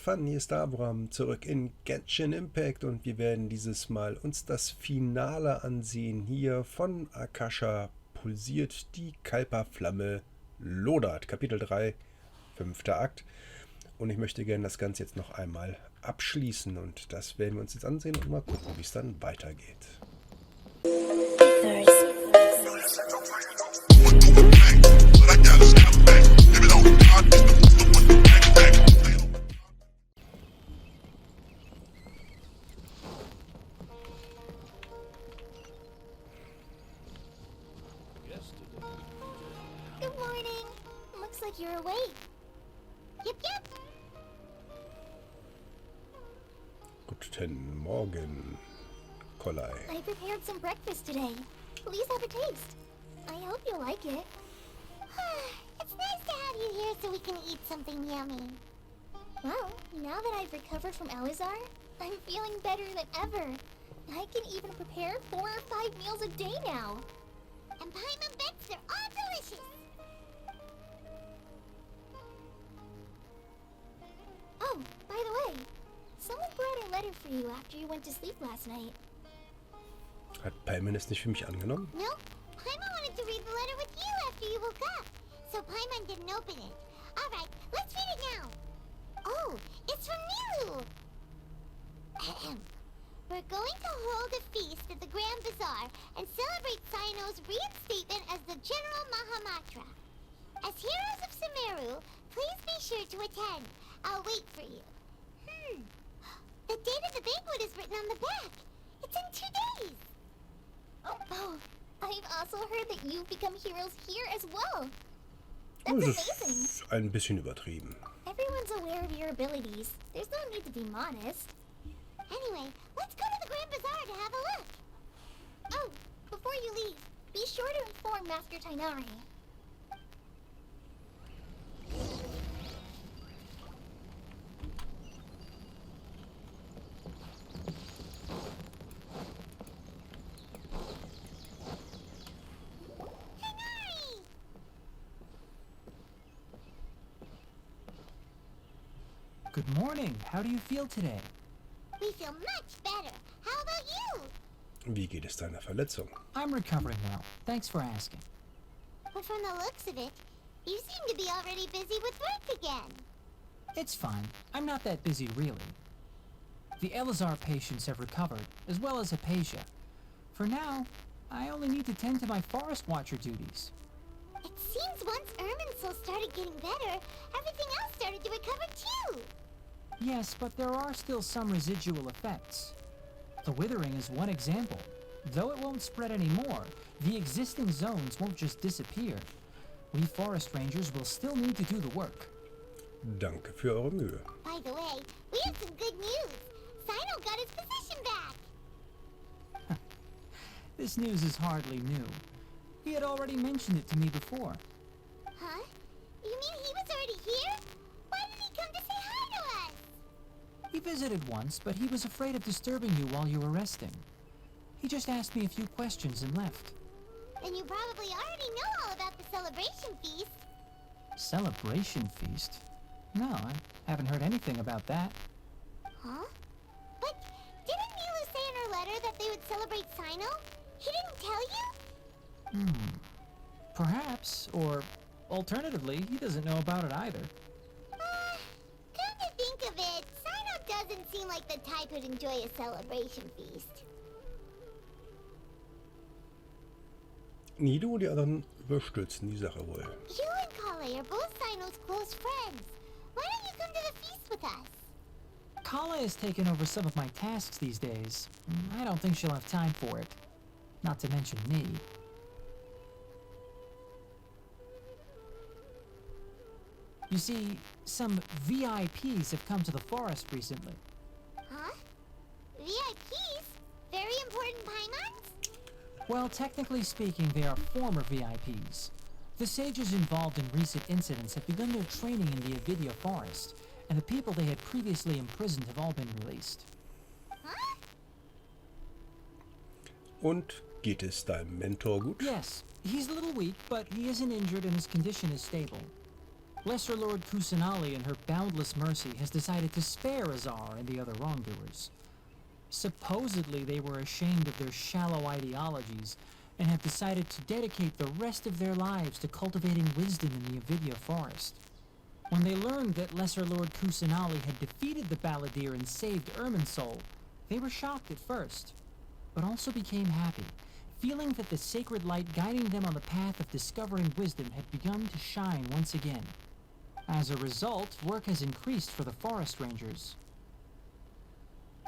Fun, hier ist der Avoram, zurück in Genshin Impact und wir werden dieses Mal uns das Finale ansehen. Hier von Akasha pulsiert die Kalperflamme lodert. Kapitel 3, 5. Akt. Und ich möchte gerne das Ganze jetzt noch einmal abschließen und das werden wir uns jetzt ansehen und mal gucken, wie es dann weitergeht. Good morning. Looks like you're awake. Yep, yep. Guten Morgen, Kolai. I prepared some breakfast today. Please have a taste. I hope you like it. It's nice to have you here so we can eat something yummy. Well, now that I've recovered from Elazar, I'm feeling better than ever. I can even prepare 4 or 5 meals a day now. And Paimon bets they're all delicious. Oh, by the way, someone brought a letter for you after you went to sleep last night. Hat Paimon es nicht für mich angenommen? No, Paimon wanted to read the letter with you after you woke up, so Paimon didn't open it. Alright, let's read it now. Oh, it's from Nilu. Ahem. We're going to hold a feast at the Grand Bazaar and celebrate Sino's reinstatement as the General Mahamatra. As heroes of Sumeru, please be sure to attend. I'll wait for you. The date of the banquet is written on the back. It's in 2 days. Oh, I've also heard that you've become heroes here as well. That's Das amazing. ist ein bisschen übertrieben. Everyone's aware of your abilities. There's no need to be modest. Anyway, let's go to the Grand Bazaar to have a look. Oh, before you leave, be sure to inform Master Tainari. Tainari! Good morning. How do you feel today? We feel much better. How about you? Wie geht es deiner Verletzung? I'm recovering well. Thanks for asking. But from the looks of it, you seem to be already busy with work again. It's fine. I'm not that busy, really. The Elazar patients have recovered, as well as Hypatia. For now, I only need to tend to my Forest Watcher duties. It seems once Irminsul started getting better, everything else started to recover too. Yes, but there are still some residual effects. The withering is one example. Though it won't spread anymore, the existing zones won't just disappear. We forest rangers will still need to do the work. Danke für eure Mühe. By the way, we have some good news. Sino got his position back. This news is hardly new. He had already mentioned it to me before. Huh? You mean he was already here? Why did he come to say hi to us? He visited once, but he was afraid of disturbing you while you were resting. He just asked me a few questions and left. Then you probably already know all about the celebration feast. Celebration feast? No, I haven't heard anything about that. Huh? But didn't Nilu say in her letter that they would celebrate Sino? He didn't tell you? Perhaps, or alternatively, he doesn't know about it either. Come to think of it, Sino doesn't seem like the type who'd enjoy a celebration feast. Nido und die anderen überstürzen die Sache wohl. You and Kale are both Sino's close friends. Why don't you come to the feast with us? Kala has taken over some of my tasks these days. I don't think she'll have time for it. Not to mention me. You see, some VIPs have come to the forest recently. Huh? VIPs? Very important Paimons? Well, technically speaking, they are former VIPs. The sages involved in recent incidents have begun their training in the Avidya forest, and the people they had previously imprisoned have all been released. Huh? Und geht es deinem Mentor gut? Yes, he's a little weak, but he isn't injured and his condition is stable. Lesser Lord Kusanali, in her boundless mercy, has decided to spare Azar and the other wrongdoers. Supposedly, they were ashamed of their shallow ideologies and have decided to dedicate the rest of their lives to cultivating wisdom in the Avidya forest. When they learned that Lesser Lord Kusanali had defeated the Balladeer and saved Irminsul, they were shocked at first, but also became happy, feeling that the sacred light guiding them on the path of discovering wisdom had begun to shine once again. As a result, work has increased for the forest rangers.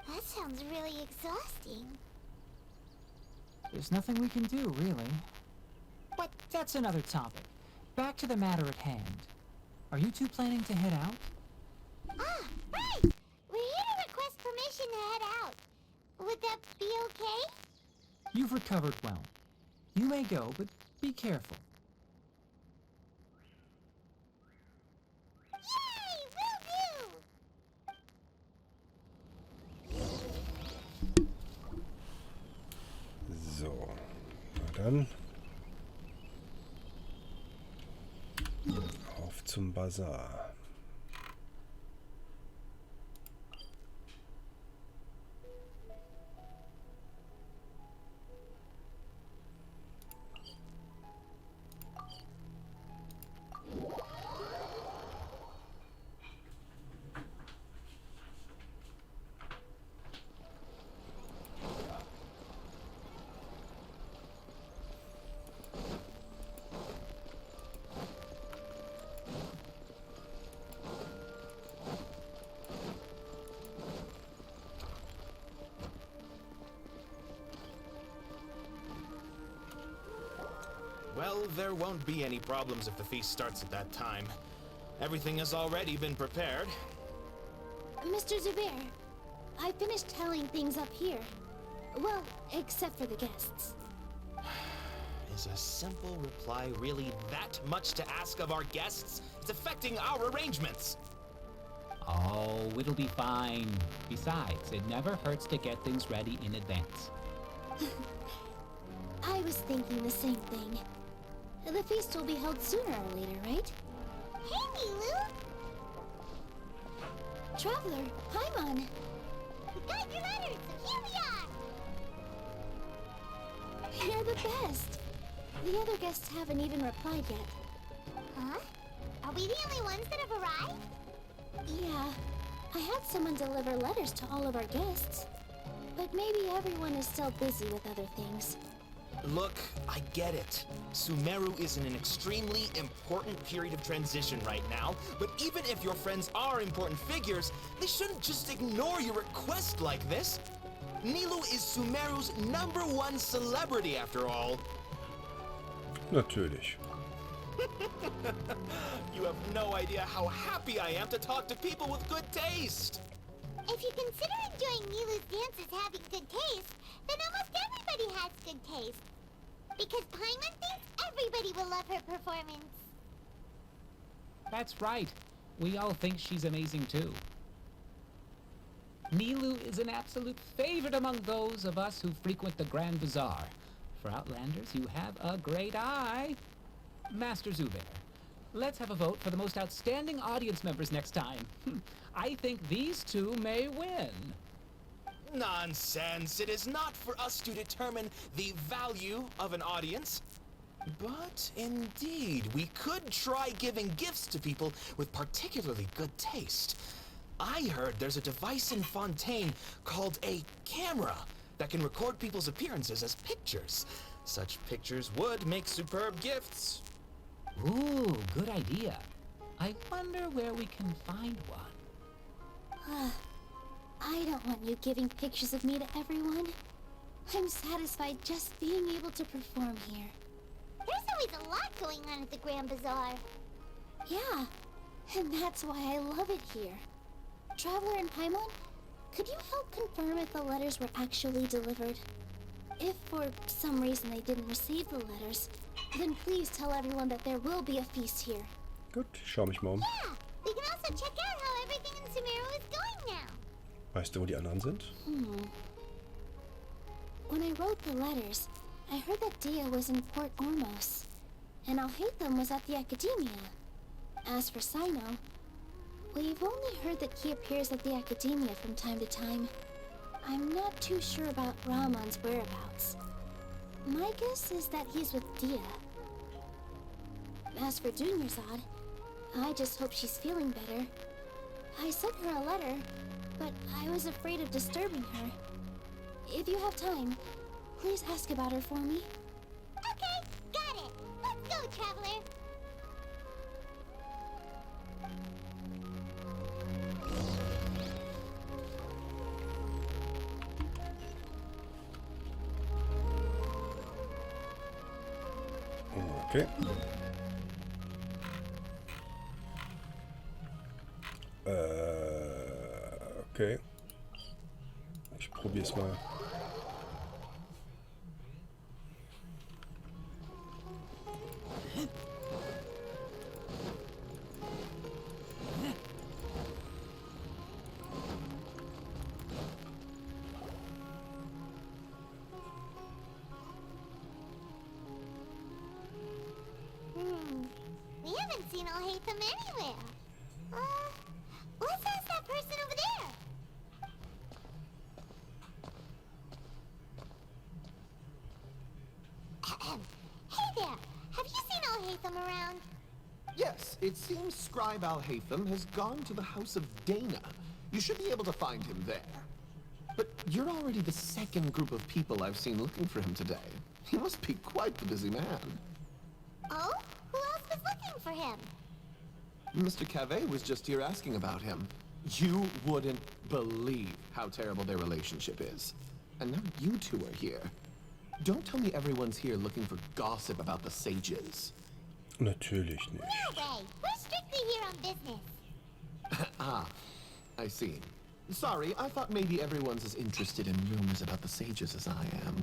That sounds really exhausting. There's nothing we can do, really. But that's another topic. Back to the matter at hand. Are you two planning to head out? Ah, right! We're here to request permission to head out. Would that be okay? You've recovered well. You may go, but be careful. Yay! Will do! So, na dann. Auf zum Bazar. Well, there won't be any problems if the feast starts at that time. Everything has already been prepared. Mr. Zubair, I finished tallying things up here. Well, except for the guests. Is a simple reply really that much to ask of our guests? It's affecting our arrangements. Oh, it'll be fine. Besides, it never hurts to get things ready in advance. I was thinking the same thing. The feast will be held sooner or later, right? Hey, Milu! Traveler, Paimon! We got your letters, and here we are! You're the best! The other guests haven't even replied yet. Huh? Are we the only ones that have arrived? Yeah. I had someone deliver letters to all of our guests. But maybe everyone is still busy with other things. Look, I get it. Sumeru is in an extremely important period of transition right now, but even if your friends are important figures, they shouldn't just ignore your request like this. Nilu is Sumeru's #1 celebrity after all. Natürlich. You have no idea how happy I am to talk to people with good taste. If you consider enjoying Nilu's dance as having good taste, then almost everybody has good taste. Because Paimon thinks everybody will love her performance. That's right. We all think she's amazing too. Nilu is an absolute favorite among those of us who frequent the Grand Bazaar. For Outlanders, you have a great eye. Master Zubair, let's have a vote for the most outstanding audience members next time. I think these two may win. Nonsense! It is not for us to determine the value of an audience. But indeed, we could try giving gifts to people with particularly good taste. I heard there's a device in Fontaine called a camera that can record people's appearances as pictures. Such pictures would make superb gifts. Ooh, good idea. I wonder where we can find one. I don't want you giving pictures of me to everyone. I'm satisfied just being able to perform here. There's always a lot going on at the Grand Bazaar. Yeah, and that's why I love it here. Traveler and Paimon, could you help confirm if the letters were actually delivered? If for some reason they didn't receive the letters, then please tell everyone that there will be a feast here. Gut, ich schau mich mal um. Yeah, we can also check out how everything in Sumeru is going now. Weißt du, wo die anderen sind? When I wrote the letters, I heard that Dia was in Port Ormos, and Alhaitham was at the Academia. As for Sino, we've only heard that he appears at the Academia from time to time. I'm not too sure about Ramon's whereabouts. My guess is that he's with Dia. As for Dunyarzad, I just hope she's feeling better. I sent her a letter, but I was afraid of disturbing her. If you have time, please ask about her for me. Okay, got it. Let's go, Traveler. Okay. Okay. Ich probier's mal. We haven't seen Alhaitham anywhere. Let's ask that person over there. Hey there, have you seen Alhaitham around? Yes, it seems Scribe Alhaitham has gone to the house of Dana. You should be able to find him there. But you're already the second group of people I've seen looking for him today. He must be quite the busy man. Oh? Who else was looking for him? Mr. Cave was just here asking about him. You wouldn't believe how terrible their relationship is. And now you two are here. Don't tell me everyone's here looking for gossip about the sages. Natürlich nicht. No way. We're strictly here on business. Ah, I see. Sorry, I thought maybe everyone's as interested in rumors about the sages as I am.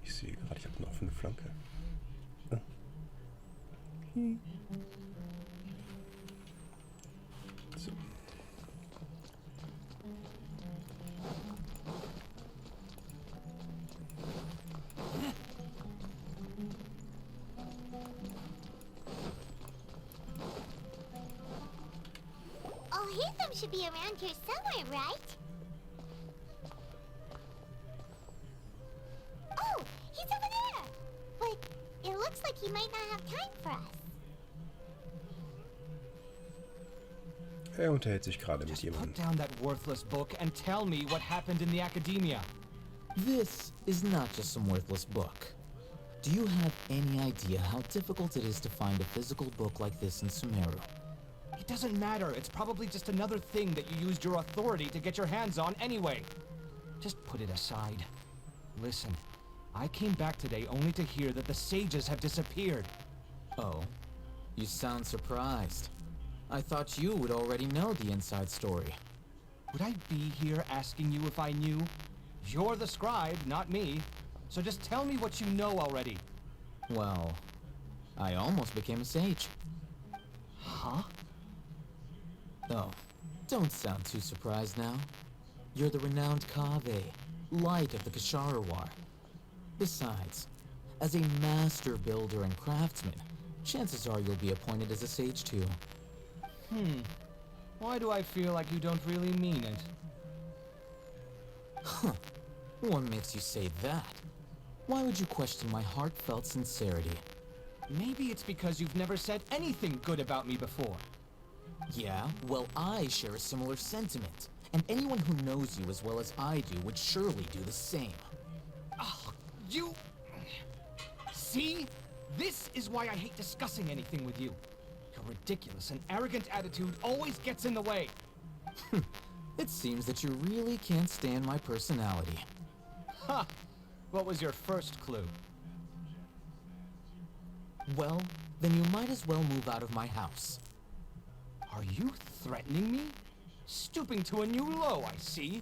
Ich sehe gerade, ich habe eine offene Flanke. So. Alhaitham should be around here somewhere, right? Oh, he's over there! But it looks like he might not have time for us. Er unterhält sich gerade mit Just jemandem. put down that worthless book and tell me what happened in the Academia. This is not just some worthless book. Do you have any idea how difficult it is to find a physical book like this in Sumeru? It doesn't matter. It's probably just another thing that you used your authority to get your hands on anyway. Just put it aside. Listen, I came back today only to hear that the sages have disappeared. Oh, you sound surprised. I thought you would already know the inside story. Would I be here asking you if I knew? You're the scribe, not me. So just tell me what you know already. Well, I almost became a sage. Huh? Oh, don't sound too surprised now. You're the renowned Kave, light of the Kasharawar. Besides, as a master builder and craftsman, chances are you'll be appointed as a sage too. Why do I feel like you don't really mean it? Huh. What makes you say that? Why would you question my heartfelt sincerity? Maybe it's because you've never said anything good about me before. Yeah, well, I share a similar sentiment. And anyone who knows you as well as I do would surely do the same. Oh, you... See? This is why I hate discussing anything with you. Your ridiculous and arrogant attitude always gets in the way. It seems that you really can't stand my personality. Ha! What was your first clue? Well, then you might as well move out of my house. Are you threatening me? Stooping to a new low, I see.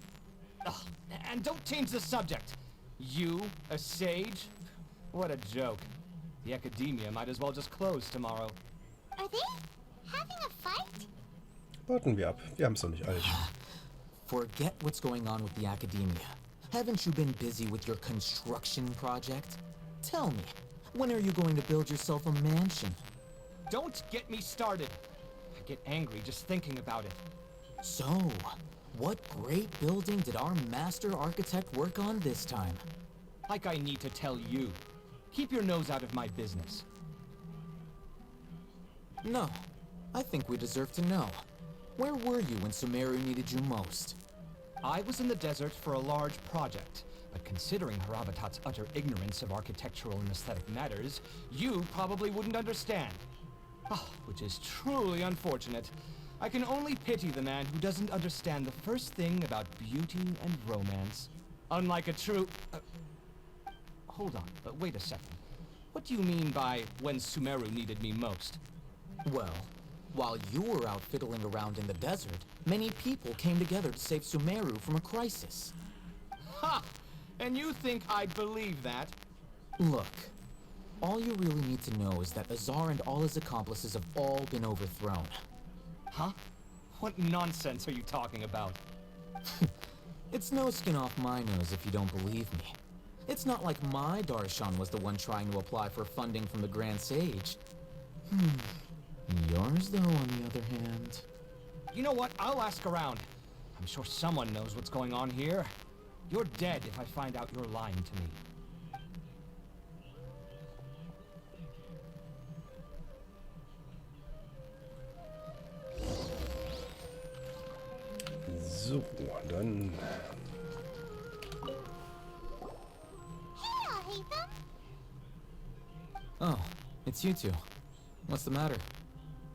Ugh, and don't change the subject. You, a sage? What a joke. The academia might as well just close tomorrow. Are they having a fight? Warten wir ab. Wir haben es noch nicht eilig. Forget what's going on with the academia. Haven't you been busy with your construction project? Tell me, when are you going to build yourself a mansion? Don't get me started. I get angry just thinking about it. So, what great building did our master architect work on this time? Like I need to tell you. Keep your nose out of my business. No, I think we deserve to know. Where were you when Sumeru needed you most? I was in the desert for a large project, but considering Harabatat's utter ignorance of architectural and aesthetic matters, you probably wouldn't understand. Ah, which is truly unfortunate. I can only pity the man who doesn't understand the first thing about beauty and romance. Unlike a true... hold on, wait a second. What do you mean by when Sumeru needed me most? Well, while you were out fiddling around in the desert, many people came together to save Sumeru from a crisis. Ha! And you think I'd believe that? Look, all you really need to know is that Azar and all his accomplices have all been overthrown. Huh? What nonsense are you talking about? It's no skin off my nose if you don't believe me. It's not like my Darshan was the one trying to apply for funding from the Grand Sage. Yours, though, on the other hand... You know what? I'll ask around. I'm sure someone knows what's going on here. You're dead if I find out you're lying to me. So, dann... Hey, Hatham. Oh, it's you two. What's the matter?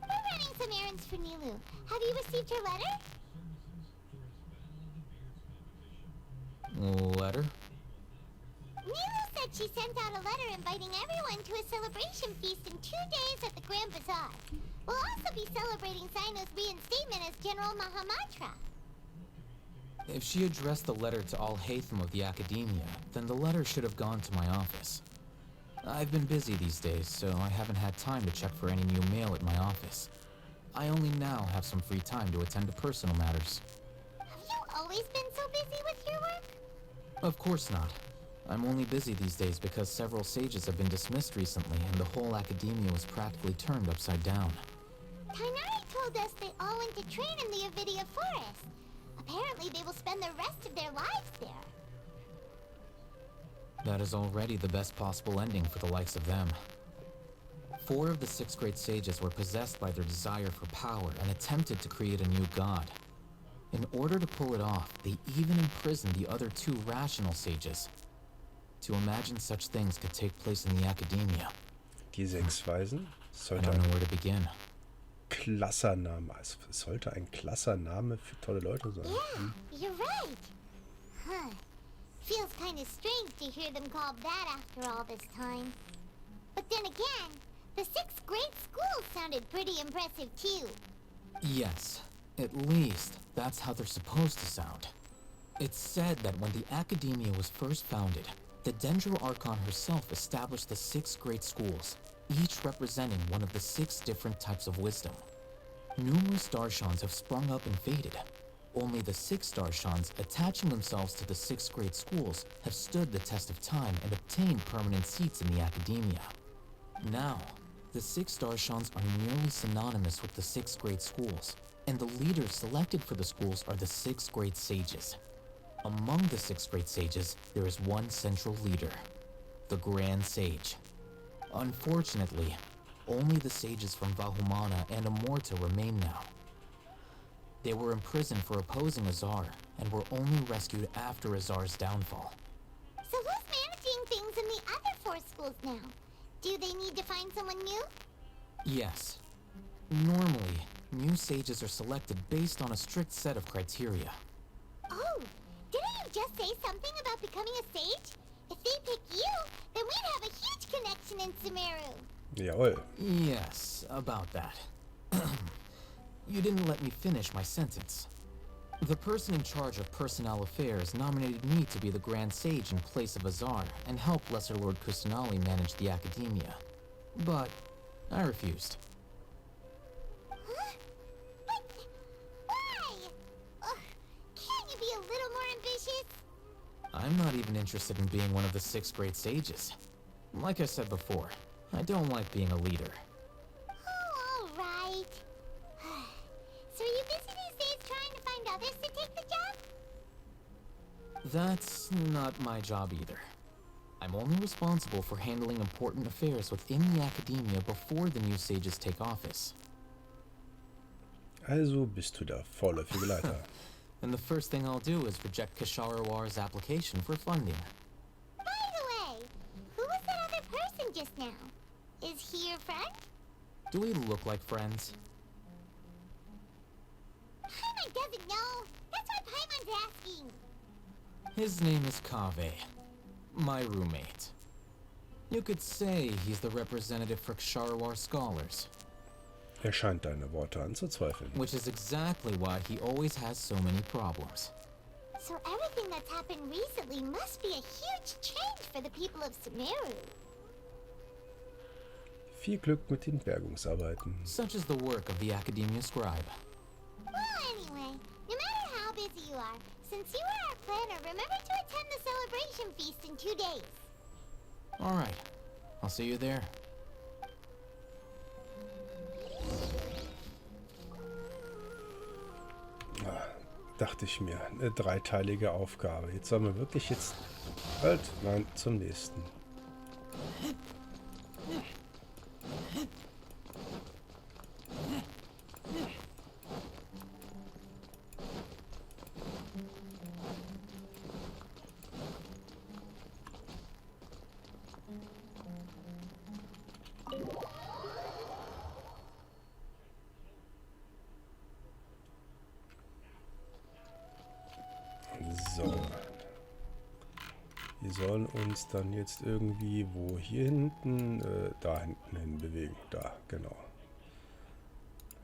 We're running some errands for Nilu. Have you received her letter? Letter? Nilu said she sent out a letter inviting everyone to a celebration feast in 2 days at the Grand Bazaar. We'll also be celebrating Sino's reinstatement as General Mahamatra. If she addressed the letter to all Hatham of the Academia, then the letter should have gone to my office. I've been busy these days, so I haven't had time to check for any new mail at my office. I only now have some free time to attend to personal matters. Have you always been so busy with your work? Of course not. I'm only busy these days because several sages have been dismissed recently and the whole academia was practically turned upside down. Tainari told us they all went to train in the Avidia forest. Apparently they will spend the rest of their lives there. That is already the best possible ending for the likes of them. 4 of the 6 great sages were possessed by their desire for power and attempted to create a new god. In order to pull it off, they even imprisoned the other 2 rational sages. To imagine such things could take place in the academia. Die 6 Weisen I sollte don't know ein where to begin. klasser Name, es sollte ein klasser Name für tolle Leute sein. Yeah, you're right. Huh. Feels kind of strange to hear them called that after all this time. But then again, the 6 great schools sounded pretty impressive too. Yes, at least that's how they're supposed to sound. It's said that when the academia was first founded, the Dendro Archon herself established the 6 great schools, each representing one of the 6 different types of wisdom. Numerous Darshans have sprung up and faded. Only the 6 Darshans, attaching themselves to the 6 great schools, have stood the test of time and obtained permanent seats in the academia. Now, the 6 Darshans are nearly synonymous with the 6 great schools, and the leaders selected for the schools are the 6 great sages. Among the 6 great sages, there is one central leader, the Grand Sage. Unfortunately, only the sages from Vahumana and Amorta remain now. They were imprisoned for opposing Azar, and were only rescued after Azar's downfall. So who's managing things in the other 4 schools now? Do they need to find someone new? Yes. Normally, new sages are selected based on a strict set of criteria. Oh, didn't you just say something about becoming a sage? If they pick you, then we'd have a huge connection in Sumeru. Jawohl. Yes, about that. You didn't let me finish my sentence. The person in charge of personnel affairs nominated me to be the Grand Sage in place of Azar and help Lesser Lord Kusanali manage the academia. But I refused. Huh? But why? Ugh, can't you be a little more ambitious? I'm not even interested in being one of the 6th grade sages. Like I said before, I don't like being a leader. Oh, all right. So are you busy these days trying to find others to take the job? That's not my job either. I'm only responsible for handling important affairs within the academia before the new sages take office. Also bist du der vorläufige Leiter. And the first thing I'll do is reject Kasharawar's application for funding. By the way, who was that other person just now? Is he your friend? Do we look like friends? Paimon doesn't know. That's why Paimon's asking. His name is Kaveh, my roommate. You could say he's the representative for Ksharawar scholars. Scheint deine Worte anzuzweifeln. Which is exactly why he always has so many problems. So everything that's happened recently must be a huge change for the people of Sumeru. Viel Glück mit den Bergungsarbeiten. Such is the work of the Academia Scribe. Well, anyway, no matter how busy you are, since you are our planner, remember to attend the celebration feast in 2 days. Alright, I'll see you there. Dachte ich mir, eine 3-teilige Aufgabe. Jetzt sollen wir wirklich Halt, nein, zum nächsten. So. Wir sollen uns dann jetzt irgendwie wo hier hinten, da hinten hin bewegen. Da, genau.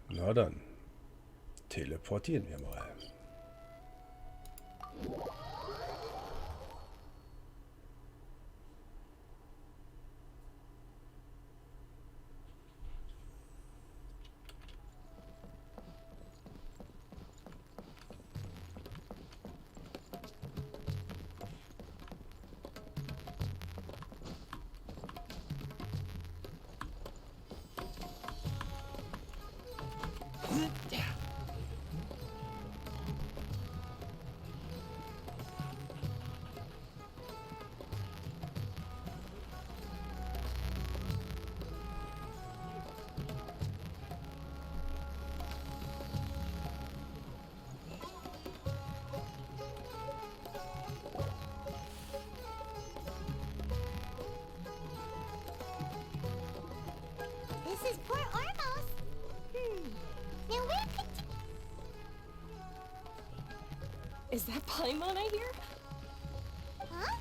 Na dann. Teleportieren wir mal. This is Port Ormos. Now where could... Is that Paimon I hear? Huh?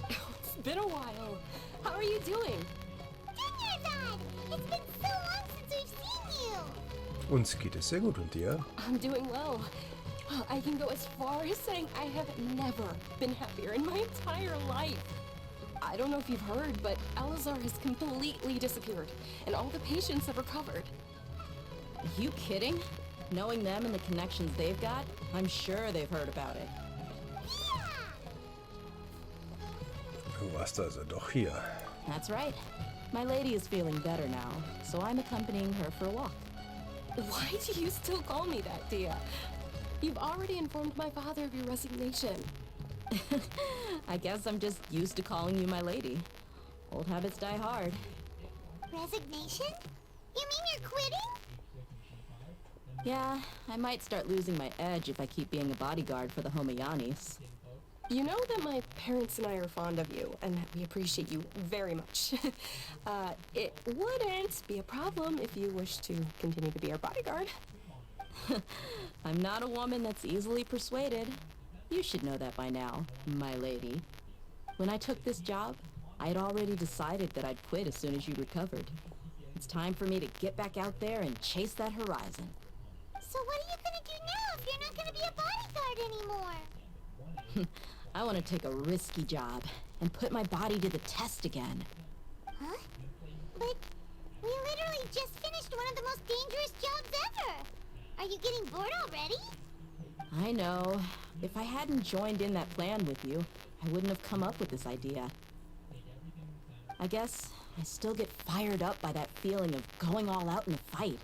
It's been a while. How are you doing? Dad! It's been so long since we've seen you! Uns geht es sehr gut und dir? I'm doing well. I can go as far as saying I have never been happier in my entire life. I don't know if you've heard, but Elazar has completely disappeared, and all the patients have recovered. You kidding? Knowing them and the connections they've got, I'm sure they've heard about it. Du warst also doch hier. That's right. My lady is feeling better now, so I'm accompanying her for a walk. Why do you still call me that, Dia? You've already informed my father of your resignation. I guess I'm just used to calling you my lady. Old habits die hard. Resignation? You mean you're quitting? Yeah, I might start losing my edge if I keep being a bodyguard for the Homayanis. You know that my parents and I are fond of you, and that we appreciate you very much. It wouldn't be a problem if you wish to continue to be our bodyguard. I'm not a woman that's easily persuaded. You should know that by now, my lady. When I took this job, I'd already decided that I'd quit as soon as you recovered. It's time for me to get back out there and chase that horizon. So what are you gonna do now it anymore. I want to take a risky job and put my body to the test again. Huh? But we literally just finished one of the most dangerous jobs ever. Are you getting bored already? I know. If I hadn't joined in that plan with you, I wouldn't have come up with this idea. I guess I still get fired up by that feeling of going all out in a fight.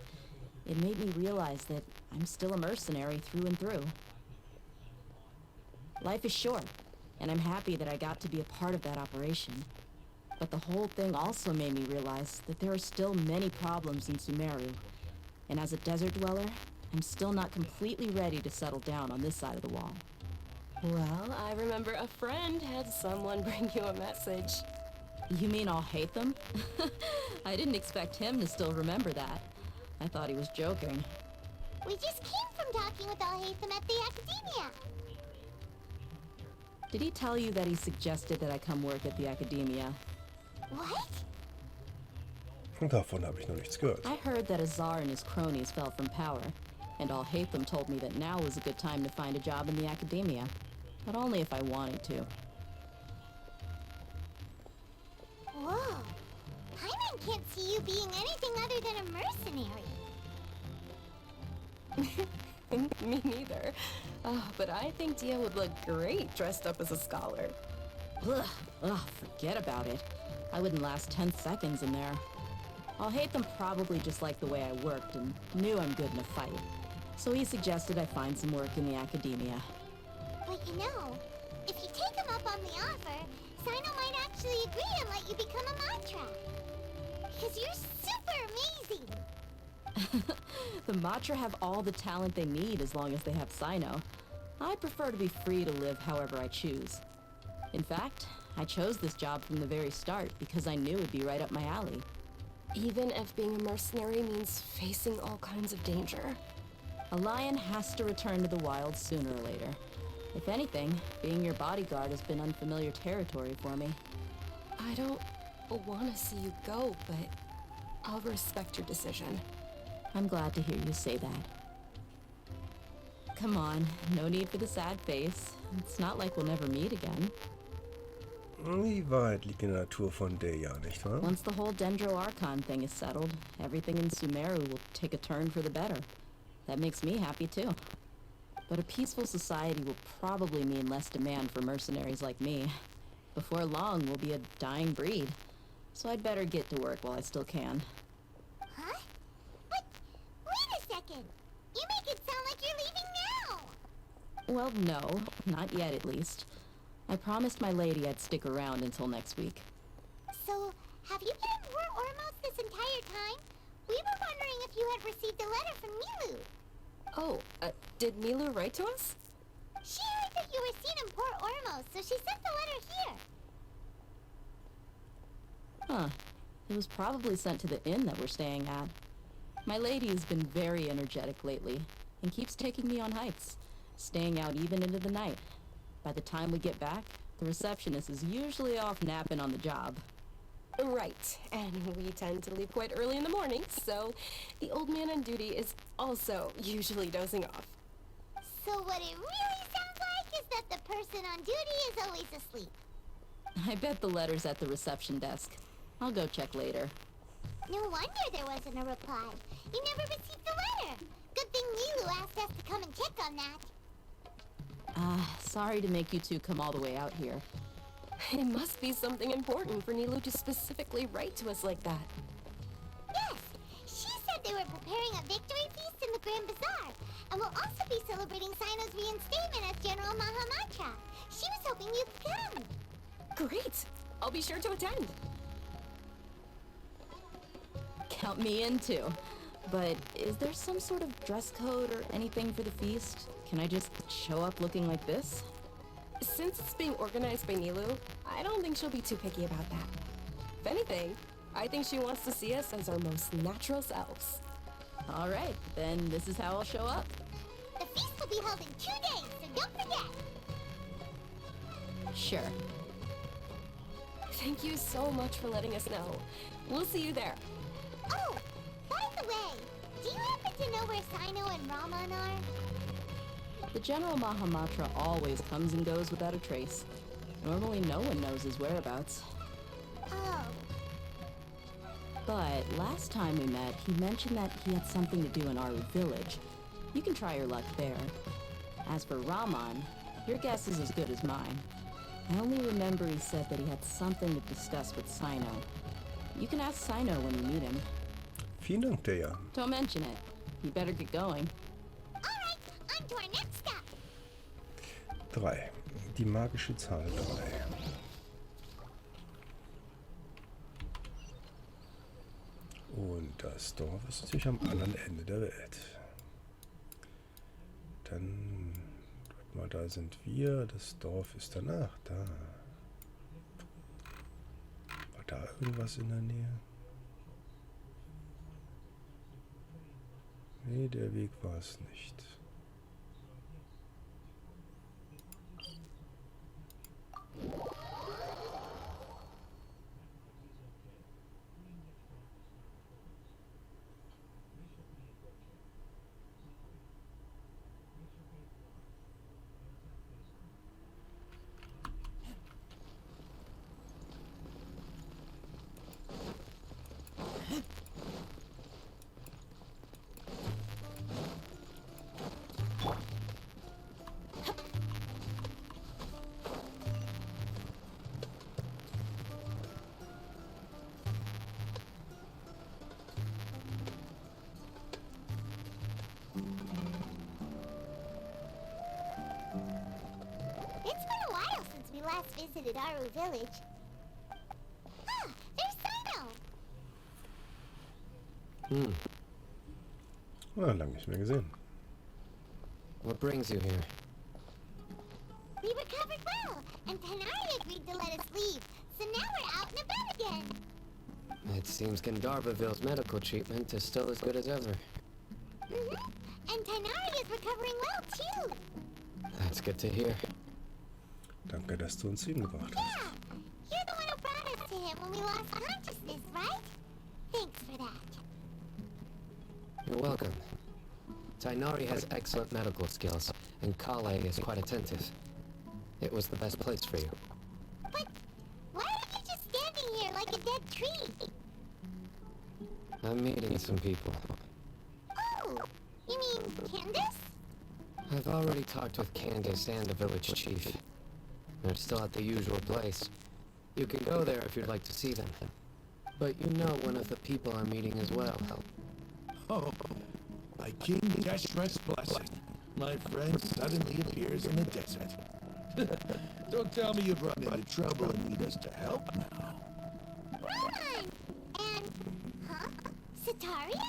It made me realize that I'm still a mercenary through and through. Life is short, and I'm happy that I got to be a part of that operation. But the whole thing also made me realize that there are still many problems in Sumeru. And as a desert dweller, I'm still not completely ready to settle down on this side of the wall. Well, I remember a friend had someone bring you a message. You mean I'll hate them? I didn't expect him to still remember that. I thought he was joking. We just came from talking with Al-Haytham at the Academia. Did he tell you that he suggested that I come work at the Academia? What? Davon habe ich noch nichts gehört. I heard that Azar and his cronies fell from power, and Al-Haytham told me that now was a good time to find a job in the Academia, but only if I wanted to. Whoa. Paimon can't see you being anything other than a mercenary. Me neither. Oh, but I think Dia would look great dressed up as a scholar. Ugh, forget about it. I wouldn't last 10 seconds in there. Al-Haytham probably just liked the way I worked and knew I'm good in a fight. So he suggested I find some work in the Academia. But you know, if you take him up on the offer, Sino might actually agree and let you become a Matra. Because you're super amazing. The Matra have all the talent they need as long as they have Sino. I prefer to be free to live however I choose. In fact, I chose this job from the very start because I knew it'd be right up my alley. Even if being a mercenary means facing all kinds of danger. A lion has to return to the wild sooner or later. If anything, being your bodyguard has been unfamiliar territory for me. I don't want to see you go, but I'll respect your decision. I'm glad to hear you say that. Come on, no need for the sad face. It's not like we'll never meet again. Die Wahrheit liegt in der Natur von der ja, nicht wahr? Once the whole Dendro Archon thing is settled, everything in Sumeru will take a turn for the better. That makes me happy too. But a peaceful society will probably mean less demand for mercenaries like me. Before long, we'll be a dying breed. So I'd better get to work while I still can. Huh? But wait a second. You make it sound like you're leaving now. Well, no, not yet at least. I promised my lady I'd stick around until next week. So, have you been in Port Ormos this entire time? We were wondering if you had received a letter from Milu. Oh, did Milu write to us? She heard that you were seen in Port Ormos, so she sent the letter here. Huh. It was probably sent to the inn that we're staying at. My lady has been very energetic lately, and keeps taking me on hikes, staying out even into the night. By the time we get back, the receptionist is usually off napping on the job. Right, and we tend to leave quite early in the morning, so the old man on duty is also usually dozing off. So what it really sounds like is that the person on duty is always asleep. I bet the letter's at the reception desk. I'll go check later. No wonder there wasn't a reply. You never received the letter. Good thing Milu asked us to come and check on that. Sorry to make you two come all the way out here. It must be something important for Nilu to specifically write to us like that. Yes, she said they were preparing a victory feast in the Grand Bazaar, and will also be celebrating Sino's reinstatement as General Mahamatra. She was hoping you could come. Great! I'll be sure to attend. Count me in too. But is there some sort of dress code or anything for the feast? Can I just show up looking like this? Since it's being organized by Nilu, I don't think she'll be too picky about that. If anything, I think she wants to see us as our most natural selves. All right, then this is how I'll show up. The feast will be held in 2 days, so don't forget. Sure. Thank you so much for letting us know. We'll see you there. Oh, by the way, do you happen to know where Sino and Raman are? The General Mahamatra always comes and goes without a trace. Normally no one knows his whereabouts. Oh. But last time we met, he mentioned that he had something to do in our village. You can try your luck there. As for Raman, your guess is as good as mine. I only remember he said that he had something to discuss with Sino. You can ask Sino when you meet him. Vielen Dank, Deja. Don't mention it. You better get going. Alright, on to our next stop. 3. Die magische Zahl 3. Und das Dorf ist natürlich am anderen Ende der Welt. Dann, guck mal, da sind wir. Das Dorf ist danach. Da. War da irgendwas in der Nähe? Nee, der Weg war es nicht. It's been a while since we last visited Aru village. Ah, there's Sino! Na, lange nicht mehr gesehen. What brings you here? We recovered well, and Tanari agreed to let us leave, so now we're out and about again. It seems Gandharvaville's medical treatment is still as good as ever. And Tanari is recovering well, too. That's good to hear. Danke, dass du uns hingebracht hast. Yeah, you're the one who brought us to him when we lost consciousness, right? Thanks for that. You're welcome. Tainari has excellent medical skills, and Kale is quite attentive. It was the best place for you. But why are you just standing here like a dead tree? I'm meeting some people. Oh, you mean Candace? I've already talked with Candace and the village chief. They're still at the usual place. You can go there if you'd like to see them. But you know one of the people I'm meeting as well. Oh, by King Deshret's blessing, my friend suddenly appears in the desert. Don't tell me you've run into trouble and need us to help now. Roman! And, huh? Sitaria?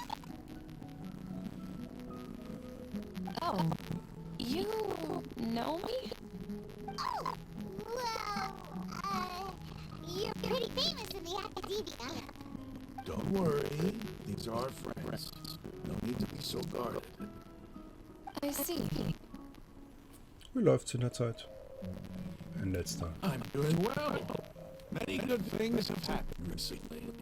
Oh, you know me? Oh, well, you're pretty famous in the academia. Don't worry, these are our friends. No need to be so guarded. I see. Wie läuft's in der Zeit? In letzter. I'm doing well. Many good things have happened recently.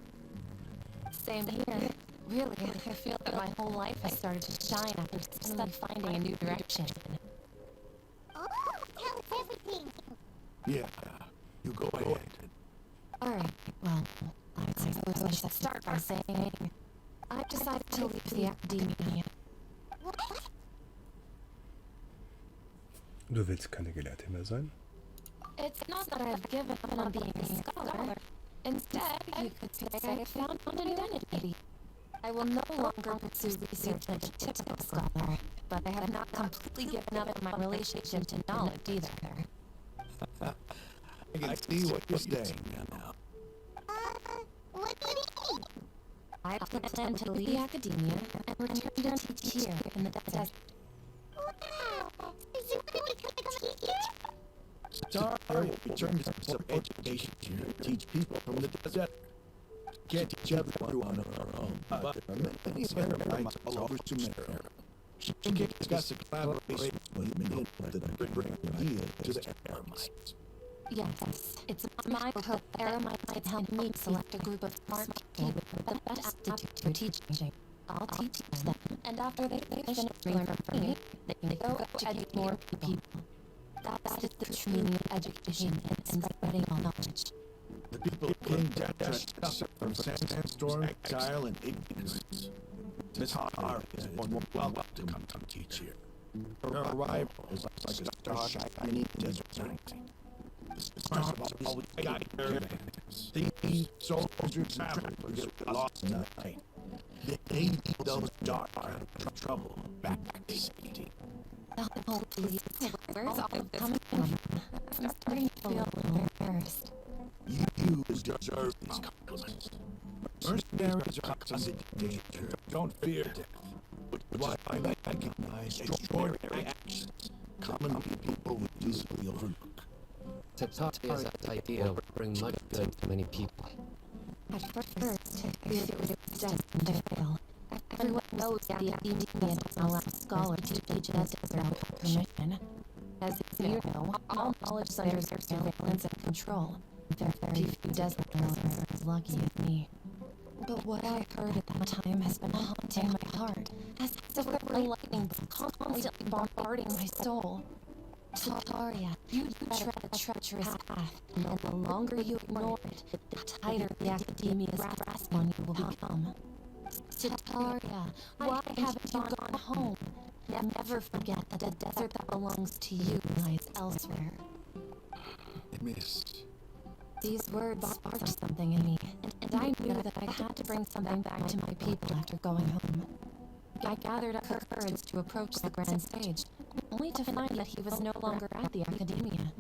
Same here. Really, I feel that my whole life has started to shine after suddenly finding a new direction. Oh, tell us everything. Yeah, you go ahead. Alright, well, I suppose I should start by saying I've decided to leave the academia. What? Du willst keine Gelehrte mehr sein? It's not that I've given up on being a scholar. Instead, you could say I've found an identity. I will no longer pursue research like a typical scholar, but I have not completely given up on my relationship to knowledge either. I can see what you're saying now. What do you mean? I plan to leave academia and return to teach here in the desert. Wow! Is it going to become a teacher? Sorry, will return to some education here to teach people from the desert. Can't teach everyone on our own, but there are many experiments all over Sumeria. She can discuss a collaboration with me that could bring ideas to the experiments. Yes, it's my hope that Era might help me select a group of smart people with the best aptitude for teaching. I'll teach them, and after they finish learning from me, They can go educate more people. That's the true meaning of education and spreading all knowledge. The people of King Dash suffer from sandstorm, exile, and ignorance. Miss Har is more welcome to come teach here. Her arrival is like a star shining desert night. The stars have always guided caravans. These soldiers travelers get lost in the night. They lead those dark trouble back to safety. Oh, please. Where's all of this coming from? I'm starting to feel a little embarrassed. You deserve these compliments. Mercenaries are constant danger. Don't fear death. Which is why I recognize extraordinary actions commonly people would easily overlook. Tataria's idea will bring much good to many people. At first, I feared it was destined to fail. Everyone knows the academia doesn't allow scholars to teach us without permission. As you know, all knowledge is under their surveillance and control. Very few desert dwellers are as lucky as me. But what I heard at that time has been haunting my heart, as if a great lightning was constantly bombarding my soul. Tataria, you tread a treacherous path, and the longer you ignore it, the tighter the academia's grasp on you will become. Tataria, why haven't you gone home? Never forget that the desert that belongs to you lies elsewhere. Miss. These words sparked something in me, and I knew that I had to bring something back to my people after going home. I gathered up courage to approach the grand stage, only to find that he was no longer at the academia.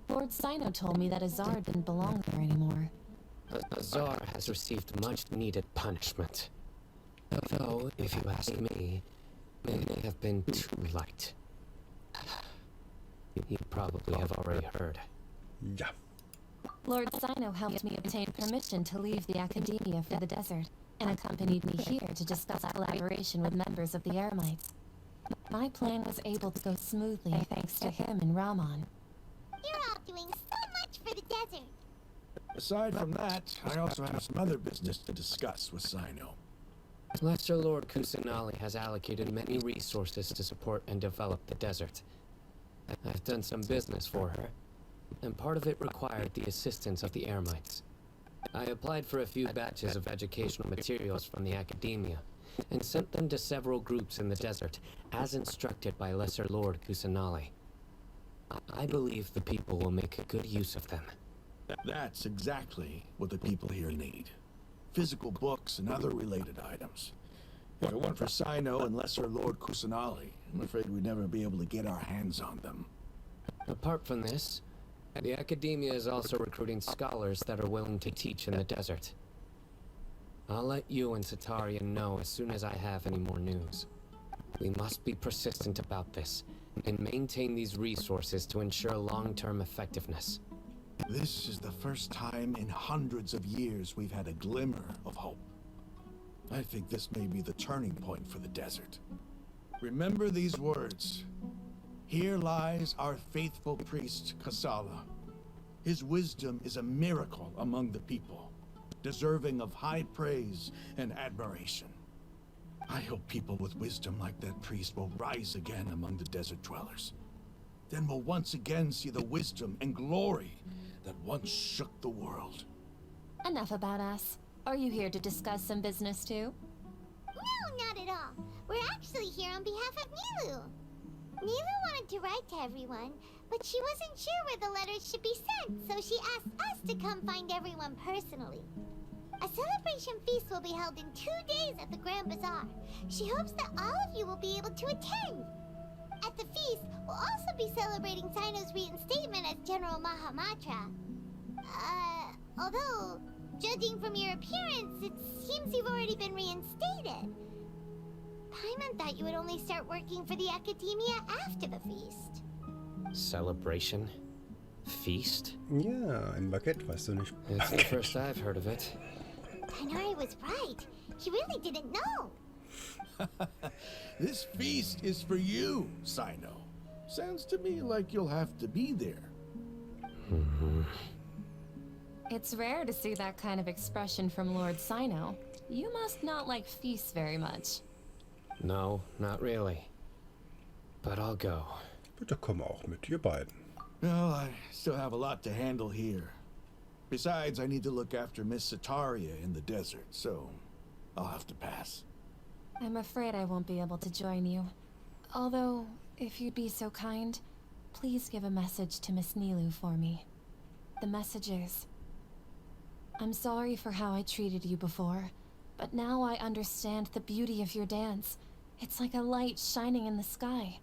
Lord Sino told me that Azar didn't belong there anymore. Azar has received much needed punishment. Though, if you ask me, it may have been too light. You probably have already heard. Ja. Lord Sino helped me obtain permission to leave the academia for the desert, and accompanied me here to discuss collaboration with members of the Eremites. My plan was able to go smoothly thanks to him and Rahman. You're all doing so much for the desert. Aside from that, I also have some other business to discuss with Sino. Lesser Lord Kusanali has allocated many resources to support and develop the desert. I've done some business for her, and part of it required the assistance of the Eremites. I applied for a few batches of educational materials from the academia, and sent them to several groups in the desert, as instructed by Lesser Lord Kusanali. I believe the people will make a good use of them. That's exactly what the people here need. Physical books and other related items. If it weren't for Sino and Lesser Lord Kusanali, I'm afraid we'd never be able to get our hands on them. Apart from this, the academia is also recruiting scholars that are willing to teach in the desert. I'll let you and Tataria know as soon as I have any more news. We must be persistent about this, and maintain these resources to ensure long-term effectiveness. This is the first time in hundreds of years we've had a glimmer of hope. I think this may be the turning point for the desert. Remember these words. Here lies our faithful priest, Kasala. His wisdom is a miracle among the people, deserving of high praise and admiration. I hope people with wisdom like that priest will rise again among the desert dwellers. Then we'll once again see the wisdom and glory that once shook the world. Enough about us. Are you here to discuss some business too? No, not at all. We're actually here on behalf of Nilu. Nilu wanted to write to everyone, but she wasn't sure where the letters should be sent, so she asked us to come find everyone personally. A celebration feast will be held in 2 days at the Grand Bazaar. She hopes that all of you will be able to attend. At the feast, we'll also be celebrating Sino's reinstatement as General Mahamatra. Although, judging from your appearance, it seems you've already been reinstated. Paimon thought you would only start working for the academia after the feast. Celebration? Feast? Ja, ein Baguette, weißt du nicht. It's the first I've heard of it. Tainari was right. He really didn't know. This feast is for you, Sino. Sounds to me like you'll have to be there. It's rare to see that kind of expression from Lord Sino. You must not like feasts very much. No, not really. but I'll go. Bitte komm auch mit, ihr beiden. Well, I still have a lot to handle here. Besides, I need to look after Miss Sataria in the desert, so I'll have to pass. I'm afraid I won't be able to join you. Although, if you'd be so kind, please give a message to Miss Nilu for me. The message is, I'm sorry for how I treated you before, but now I understand the beauty of your dance. It's like a light shining in the sky.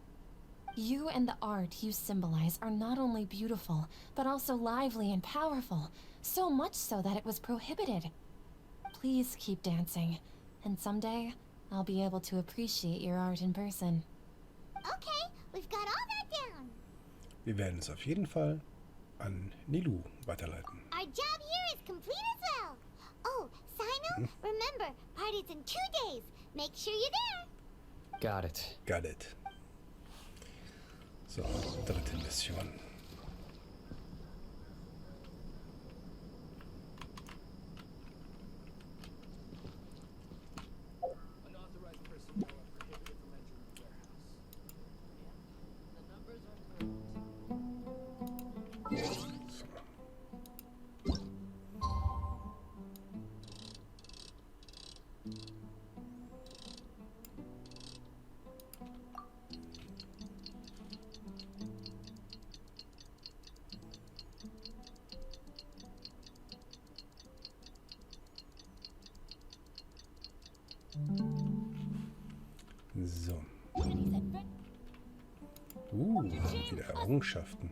You and the art you symbolize are not only beautiful, but also lively and powerful, so much so that it was prohibited. Please keep dancing, and someday I'll be able to appreciate your art in person. Okay, we've got all that down. Wir werden es auf jeden Fall an Nilu weiterleiten. Our job here is complete as well. Oh, Sino, remember, party's in 2 days. Make sure you're there. Got it. Got it. So, dritte Mission. So. Wieder Errungenschaften.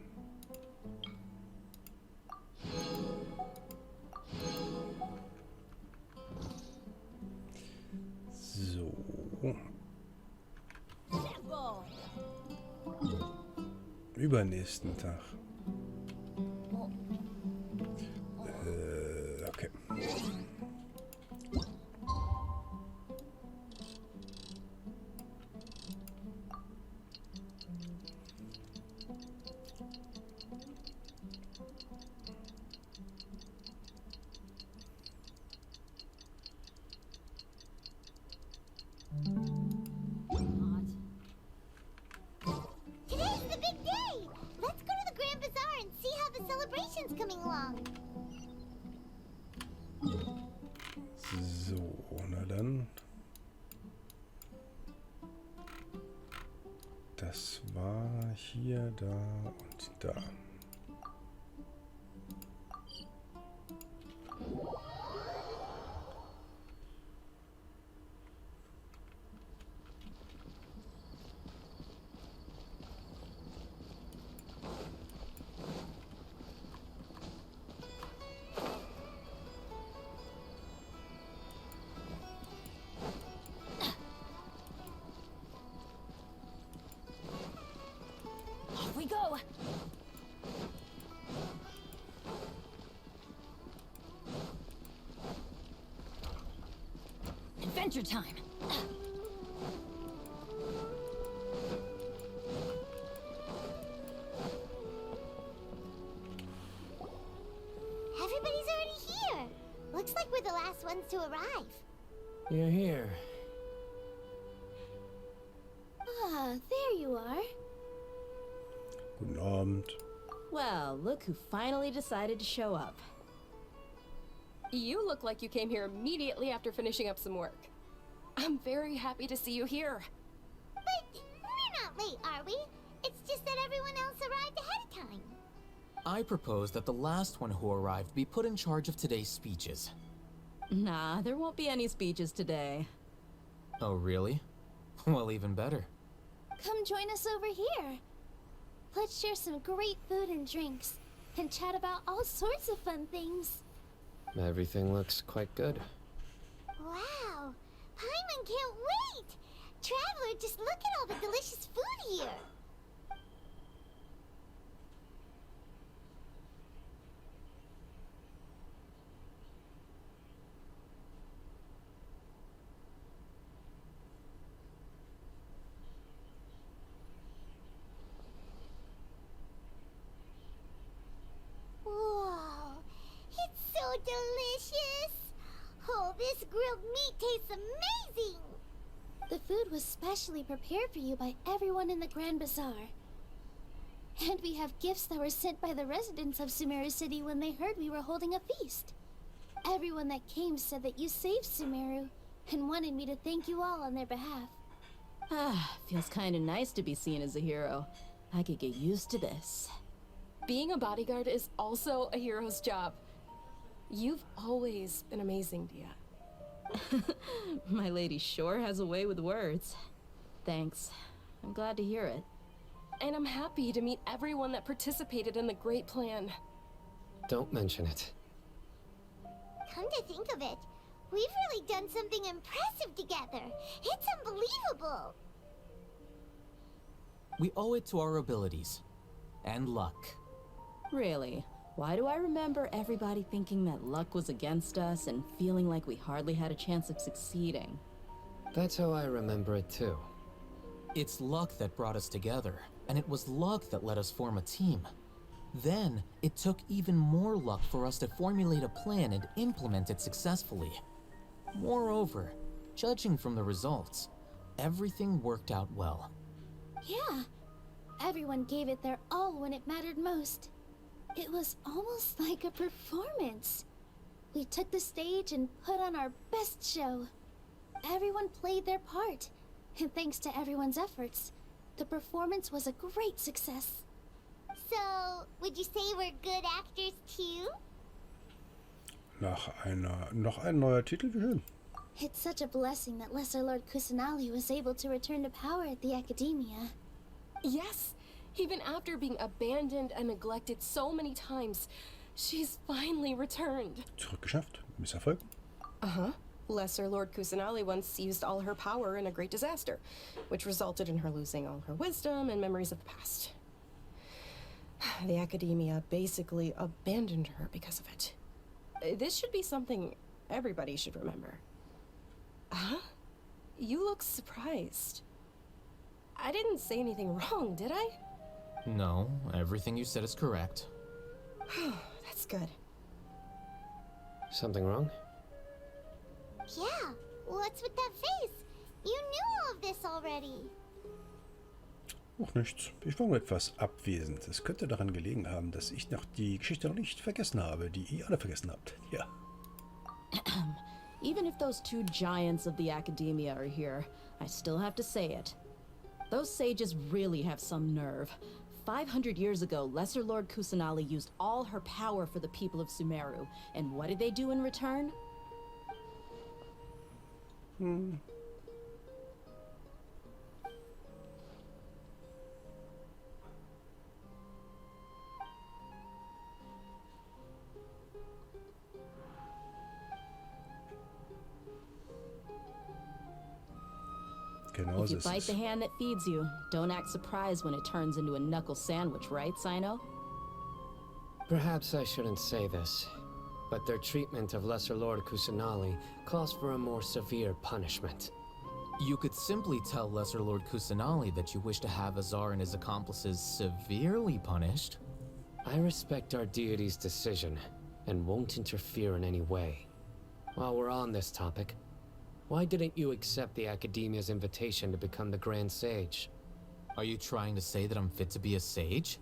So. Übernächsten Tag. Okay. Today's the big day. Let's go to the Grand Bazaar and see how the celebration's coming along. So, na dann. Das war hier, da und da. Here we go! Adventure time! Everybody's already here. Looks like we're the last ones to arrive. You're here. Ah, there you are. Guten Abend. Well, look who finally decided to show up. You look like you came here immediately after finishing up some work. I'm very happy to see you here. But we're not late, are we? It's just that everyone else arrived ahead of time. I propose that the last one who arrived be put in charge of today's speeches. Nah, there won't be any speeches today. Oh, really? Well, even better. Come join us over here. Let's share some great food and drinks, and chat about all sorts of fun things. Everything looks quite good. Wow, Paimon can't wait! Traveler, just look at all the delicious food here. Whoa, it's so delicious! Oh, this grilled meat tastes amazing! The food was specially prepared for you by everyone in the Grand Bazaar. And we have gifts that were sent by the residents of Sumeru City when they heard we were holding a feast. Everyone that came said that you saved Sumeru and wanted me to thank you all on their behalf. Ah, feels kinda nice to be seen as a hero. I could get used to this. Being a bodyguard is also a hero's job. You've always been amazing, Dia. My lady sure has a way with words. Thanks. I'm glad to hear it. And I'm happy to meet everyone that participated in the great plan. Don't mention it. Come to think of it, we've really done something impressive together. It's unbelievable. We owe it to our abilities. And luck. Really? Why do I remember everybody thinking that luck was against us and feeling like we hardly had a chance of succeeding? That's how I remember it too. It's luck that brought us together, and it was luck that let us form a team. Then, it took even more luck for us to formulate a plan and implement it successfully. Moreover, judging from the results, everything worked out well. Yeah, everyone gave it their all when it mattered most. It was almost like a performance. We took the stage and put on our best show. Everyone played their part, and thanks to everyone's efforts, the performance was a great success. So, would you say we're good actors too? Noch ein neuer Titel, wie schön. It's such a blessing that Lesser Lord Kusanali was able to return to power at the Academia. Yes, even after being abandoned and neglected so many times, she's finally returned. Zurückgeschafft. Misserfolg. Uh-huh. Lesser Lord Kusanali once used all her power in a great disaster, which resulted in her losing all her wisdom and memories of the past. The Academia basically abandoned her because of it. This should be something everybody should remember. Huh? You look surprised. I didn't say anything wrong, did I? No, everything you said is correct. That's good. Something wrong? Yeah, what's with that face? You knew all of this already. Auch nichts. Ich war nur etwas abwesend. Es könnte daran gelegen haben, dass ich noch die Geschichte noch nicht vergessen habe, die ihr alle vergessen habt. Ja. Even if those two giants of the Academia are here, I still have to say it. Those sages really have some nerve. 500 years ago, Lesser Lord Kusanali used all her power for the people of Sumeru. And what did they do in return? Genau If so you ist bite es. the hand that feeds you, don't act surprised when it turns into a knuckle sandwich, right, Sino? Perhaps I shouldn't say this, but their treatment of Lesser Lord Kusanali calls for a more severe punishment. You could simply tell Lesser Lord Kusanali that you wish to have Azar and his accomplices severely punished. I respect our deity's decision, and won't interfere in any way. While we're on this topic, why didn't you accept the Academia's invitation to become the Grand Sage? Are you trying to say that I'm fit to be a sage?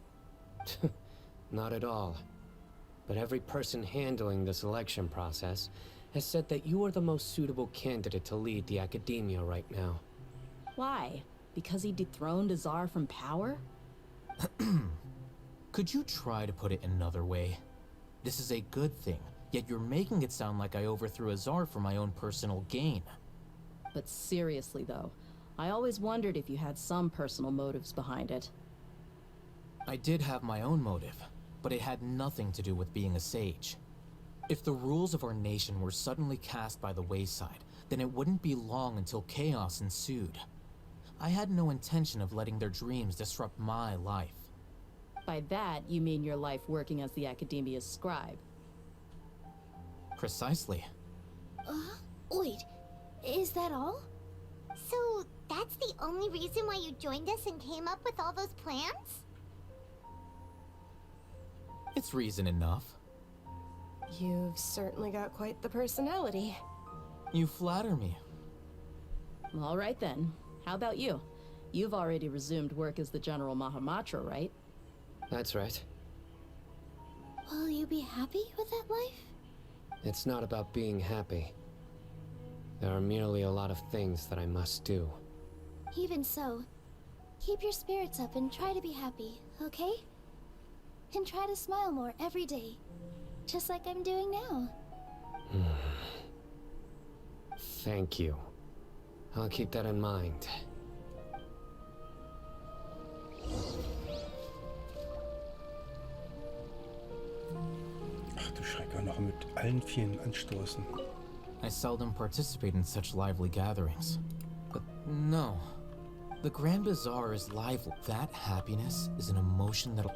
Not at all. But every person handling the selection process has said that you are the most suitable candidate to lead the Academia right now. Why? Because he dethroned Azar from power? Could you try to put it another way? This is a good thing, yet you're making it sound like I overthrew Azar for my own personal gain. But seriously, though, I always wondered if you had some personal motives behind it. I did have my own motive, but it had nothing to do with being a sage. If the rules of our nation were suddenly cast by the wayside, then it wouldn't be long until chaos ensued. I had no intention of letting their dreams disrupt my life. By that, you mean your life working as the Academia's scribe. Precisely. Wait, is that all? So, that's the only reason why you joined us and came up with all those plans? It's reason enough. You've certainly got quite the personality. You flatter me. All right then. How about you? You've already resumed work as the General Mahamatra, right? That's right. Will you be happy with that life? It's not about being happy. There are merely a lot of things that I must do. Even so, keep your spirits up and try to be happy, okay? And try to smile more every day, just like I'm doing now. Thank you. I'll keep that in mind. Ach du Schrecker, noch mit allen Vieren anstoßen. I seldom participate in such lively gatherings. But no. The Grand Bazaar is lively. That happiness is an emotion that'll...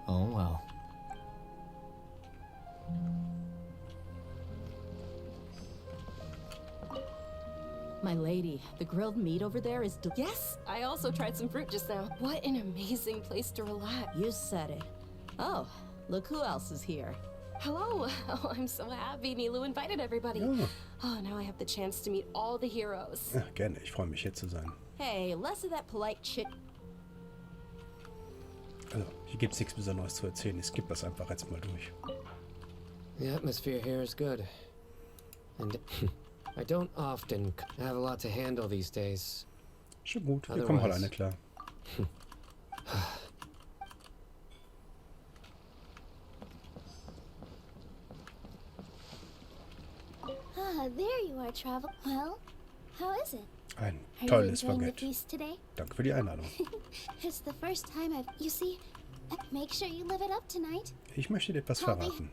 Oh well. My lady, the grilled meat over there is Yes, I also tried some fruit just now. What an amazing place to relax. You said it. Oh, look who else is here. Hello. Oh, I'm so happy Nilu invited everybody. Ja. Oh, now I have the chance to meet all the heroes. Ja, gerne, ich freue mich hier zu sein. Hey, less of that polite chit. Also, hier gibt es nichts Besonderes zu erzählen. Ich skippe das einfach jetzt mal durch. The atmosphere here is good. And I don't often have a lot to handle these days. Schon gut, wir kommen alleine klar. Ah, there you are, Travel. Well, how is it? Ein Are you tolles enjoying the Baguette. feast today? Danke für die Einladung. It's the first time I've... You see, make sure you live it up tonight. Ich möchte dir etwas verraten.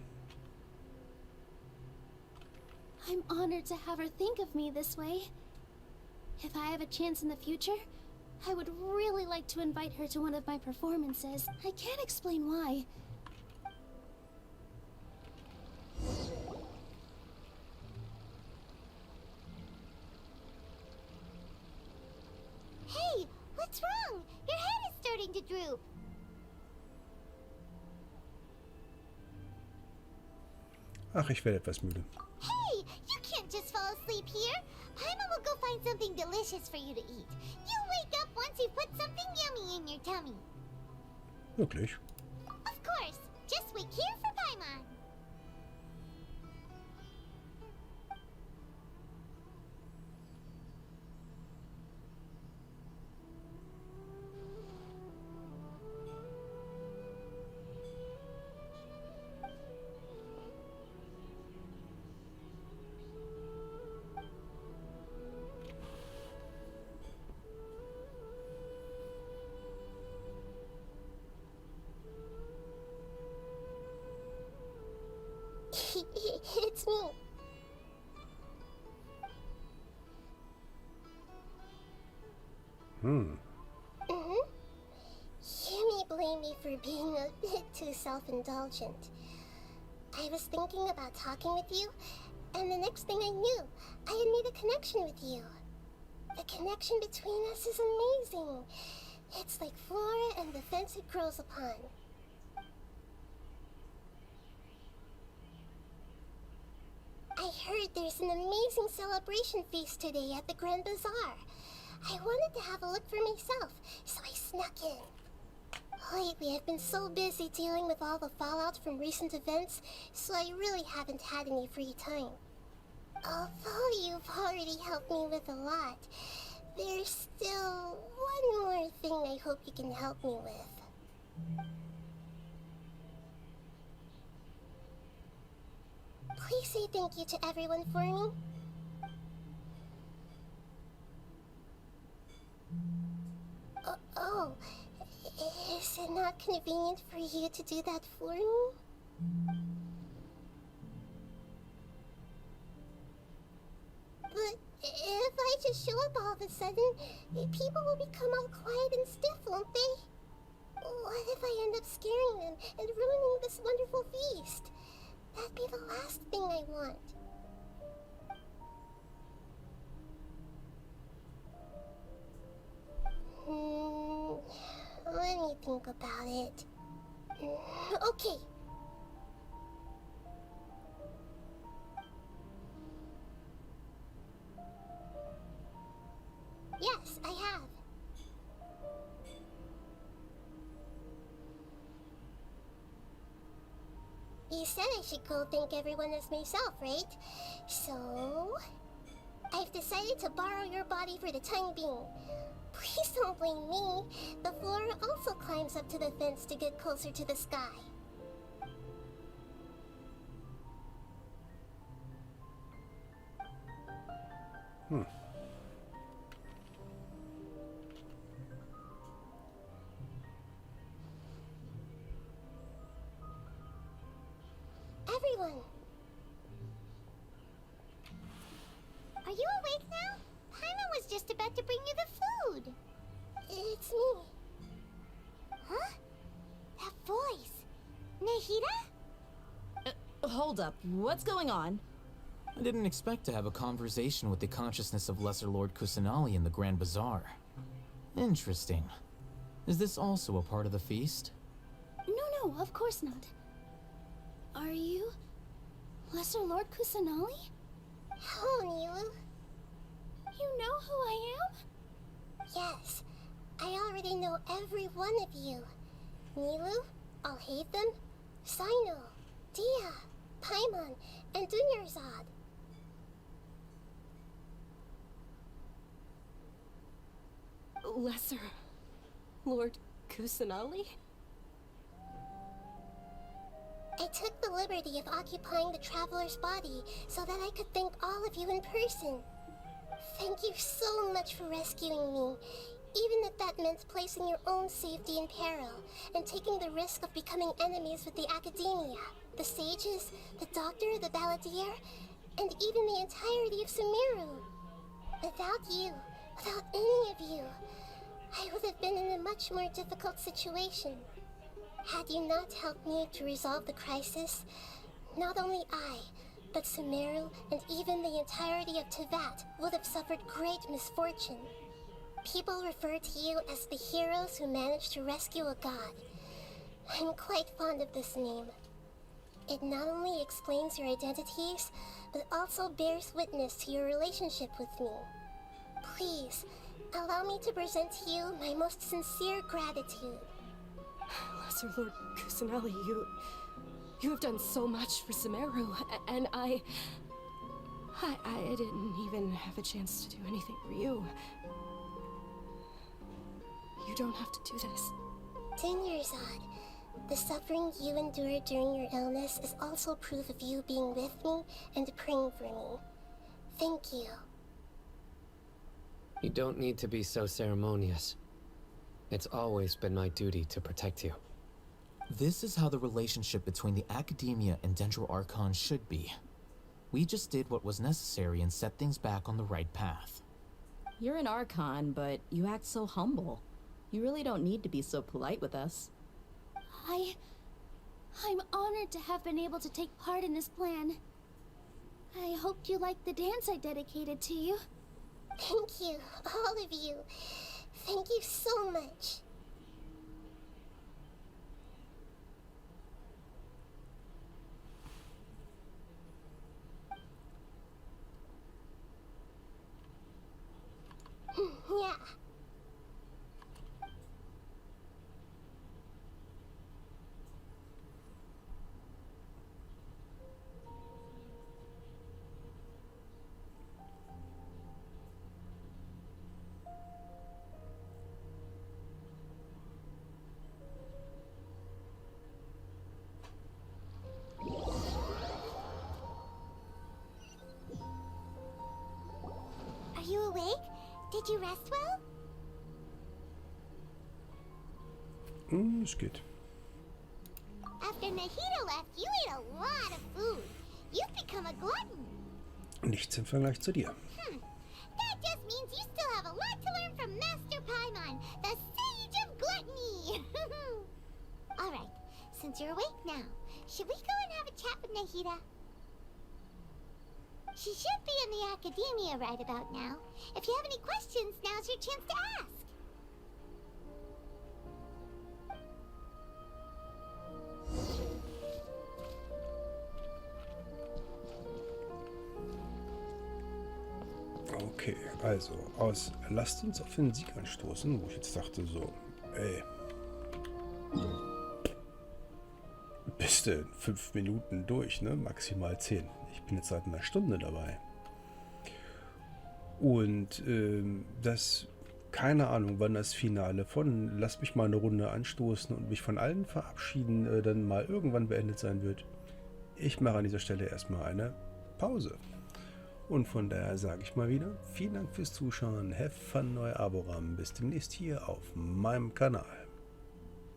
I'm honored to have her think of me this way. If I have a chance in the future, I would really like to invite her to one of my performances. I can't explain why. Hey, what's wrong? Your head is starting to droop. Ach, ich werde etwas müde. Hey, you can't just fall asleep here. Paimon will go find something delicious for you to eat. You wake up once you put something yummy in your tummy. Wirklich? Of course. Just wait here for Paimon. It's me. You may blame me for being a bit too self-indulgent. I was thinking about talking with you, and the next thing I knew, I had made a connection with you. The connection between us is amazing. It's like flora and the fence it grows upon. I heard there's an amazing celebration feast today at the Grand Bazaar. I wanted to have a look for myself, so I snuck in. Lately, I've been so busy dealing with all the fallout from recent events, so I really haven't had any free time. Although you've already helped me with a lot, there's still one more thing I hope you can help me with. Please say thank you to everyone for me. Oh, is it not convenient for you to do that for me? But if I just show up all of a sudden, people will become all quiet and stiff, won't they? What if I end up scaring them and ruining this wonderful feast? That'd be the last thing I want. Let me think about it. Okay. You said I should go thank everyone as myself, right? So... I've decided to borrow your body for the time being. Please don't blame me. The Flora also climbs up to the fence to get closer to the sky. Everyone! Are you awake now? Paimon was just about to bring you the food. It's me. Huh? That voice. Nahida? Hold up. What's going on? I didn't expect to have a conversation with the consciousness of Lesser Lord Kusanali in the Grand Bazaar. Interesting. Is this also a part of the feast? No, of course not. Are you... Lesser Lord Kusanali? Hello, Nilu. You know who I am? Yes, I already know every one of you. Nilu, Alhaitham, Sino, Dia, Paimon, and Dunyarzad. Lesser Lord Kusanali? I took the liberty of occupying the traveler's body so that I could thank all of you in person. Thank you so much for rescuing me, even if that meant placing your own safety in peril and taking the risk of becoming enemies with the academia, the sages, the doctor, the balladeer, and even the entirety of Sumeru. Without you, without any of you, I would have been in a much more difficult situation. Had you not helped me to resolve the crisis, not only I, but Sumeru and even the entirety of Tevat would have suffered great misfortune. People refer to you as the heroes who managed to rescue a god. I'm quite fond of this name. It not only explains your identities, but also bears witness to your relationship with me. Please, allow me to present to you my most sincere gratitude. Lesser Lord Kusanali, you have done so much for Sumeru, and I didn't even have a chance to do anything for you. You don't have to do this. Dunyarzad, the suffering you endured during your illness is also proof of you being with me and praying for me. Thank you. You don't need to be so ceremonious. It's always been my duty to protect you. This is how the relationship between the Academia and Dendro Archon should be. We just did what was necessary and set things back on the right path. You're an Archon, but you act so humble. You really don't need to be so polite with us. I'm honored to have been able to take part in this plan. I hoped you liked the dance I dedicated to you. Thank you, all of you. Thank you so much. Yeah. Are you awake? Did you rest well? Es geht. After Nahida left, you ate a lot of food. You've become a glutton. Nichts im Vergleich zu dir. That just means you still have a lot to learn from Master Paimon, the Sage of Gluttony. Alright, since you're awake now, should we go and have a chat with Nahida? She should be in the Academia right about now. If you have any questions, now's your chance to ask. Okay, also aus Lasst uns auf den Sieg anstoßen, wo ich jetzt dachte so, ey. höchste in 5 Minuten durch, ne? Maximal 10. Ich bin jetzt seit einer Stunde dabei. Und keine Ahnung, wann das Finale von Lasst mich mal eine Runde anstoßen und mich von allen verabschieden dann mal irgendwann beendet sein wird. Ich mache an dieser Stelle erstmal eine Pause. Und von daher sage ich mal wieder, vielen Dank fürs Zuschauen. Have fun, euer Avoram. Bis demnächst hier auf meinem Kanal.